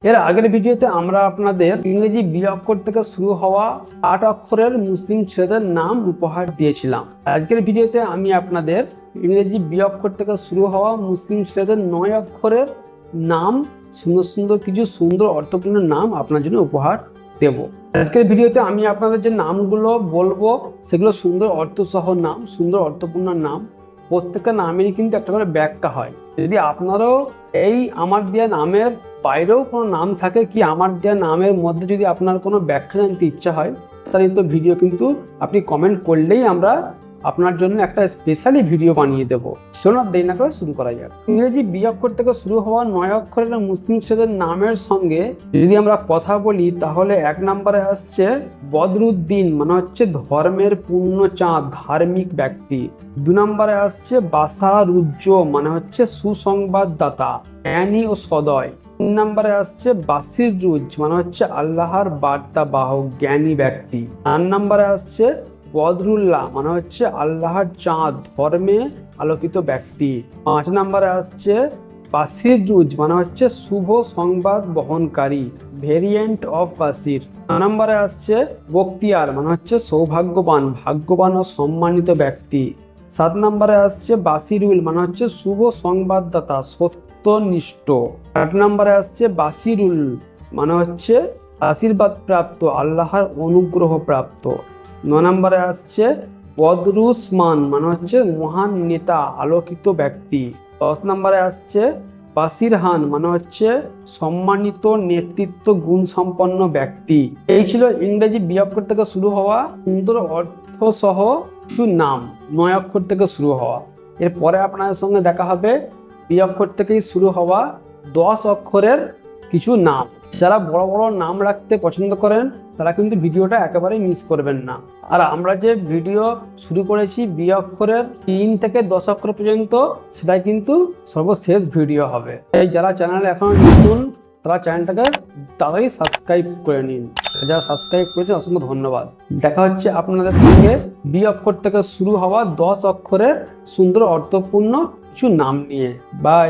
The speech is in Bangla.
এর আগের ভিডিওতে আমরা আপনাদের ইংরেজি বি অক্ষর থেকে শুরু হওয়া 8 অক্ষরের মুসলিম ছেলেদের নাম উপহার দিয়েছিলাম। আজকের ভিডিওতে আমি আপনাদের ইংরেজি বি অক্ষর থেকে শুরু হওয়া মুসলিম ছেলেদের 9 অক্ষরের নাম, সুন্দর সুন্দর কিছু সুন্দর অর্থপূর্ণ নাম আপনার জন্য উপহার দেব। আজকের ভিডিওতে আমি আপনাদের যে নামগুলো বলবো সেগুলো সুন্দর অর্থসহ নাম, সুন্দর অর্থপূর্ণ নাম। প্রত্যেকটা নামেরই কিন্তু একটা করে ব্যাখ্যা হয়। যদি আপনারও এই আমার দেওয়া নামের বাইরেও কোনো নাম থাকে, কি আমার দেওয়া নামের মধ্যে যদি আপনার কোনো ব্যাখ্যা জানতে ইচ্ছা হয়, তাহলে তো ভিডিও কিন্তু আপনি কমেন্ট করলেই আমরা আপনার জন্য একটা স্পেশালি ভিডিও বানিয়ে দেবো। চলুন দেরি না করে শুরু করা যাক। ইংরেজি বি অক্ষর থেকে শুরু হওয়া 9 অক্ষরের মুসলিম ছেলেদের নামের সঙ্গে যদি আমরা কথা বলি, তাহলে 1 নম্বরে আসছে বদরুদ্দিন, মানে হচ্ছে ধর্মের পূর্ণ চাঁদ, ধার্মিক ব্যক্তি। 2 নম্বরে আসছে বাসারুজ্জ, মানে হচ্ছে সুসংবাদদাতা, জ্ঞানী ও সদয়। 3 নম্বরে আসছে বাসিরুজ, মানে হচ্ছে আল্লাহর বার্তা বাহক, জ্ঞানী ব্যক্তি। 4 নম্বরে আসছে বদরুল্লাহ, মানে হচ্ছে আল্লাহর চাঁদ, ধর্মে আলোকিত ব্যক্তি। 5 নম্বরে আসছে বাসিরুজ, মানে হচ্ছে শুভ সংবাদ বহনকারী, ভেরিয়েন্ট অফ বাসির। 6 নম্বরে আসছে বক্তিয়ার, মানে হচ্ছে সৌভাগ্যবান, ভাগ্যবান ও সম্মানিত ব্যক্তি। 7 নম্বরে আসছে বাসিরুল, মানে হচ্ছে শুভ সংবাদদাতা, সত্যনিষ্ঠ। 8 নম্বরে আসছে বাসিরুল, মানে হচ্ছে আশীর্বাদ প্রাপ্ত, আল্লাহর অনুগ্রহ প্রাপ্ত। 9 নম্বরে আসছে বদরুসমান, মানে হচ্ছে মহান নেতা, আলোকিত ব্যক্তি। 10 নম্বরে আসছে বাসিরহান, মানে হচ্ছে সম্মানিত নেতৃত্ব গুণ সম্পন্ন ব্যক্তি। এই ছিল ইংরেজি বি অক্ষর থেকে শুরু হওয়া সুন্দর অর্থ সহ কিছু নাম, 9 অক্ষর থেকে শুরু হওয়া। এরপরে আপনাদের সঙ্গে দেখা হবে বি অক্ষর থেকেই শুরু হওয়া 10 অক্ষরের কিছু নাম। যারা বড় বড় নাম রাখতে পছন্দ করেন তারা কিন্তু ভিডিওটা একেবারেই মিস করবেন না। আর আমরা যে ভিডিও শুরু করেছি বি অক্ষরের 3 থেকে 10 অক্ষর পর্যন্ত, সেটাই কিন্তু সর্বশেষ ভিডিও হবে। এই যারা চ্যানেলে এখন নতুন তারা চ্যানেলটাকে তাড়াতাড়ি সাবস্ক্রাইব করে নিন। যারা সাবস্ক্রাইব করেছেন অসংখ্য ধন্যবাদ। দেখা হচ্ছে আপনাদের সঙ্গে বি অক্ষর থেকে শুরু হওয়া 10 অক্ষরের সুন্দর অর্থপূর্ণ কিছু নাম নিয়ে। বাই।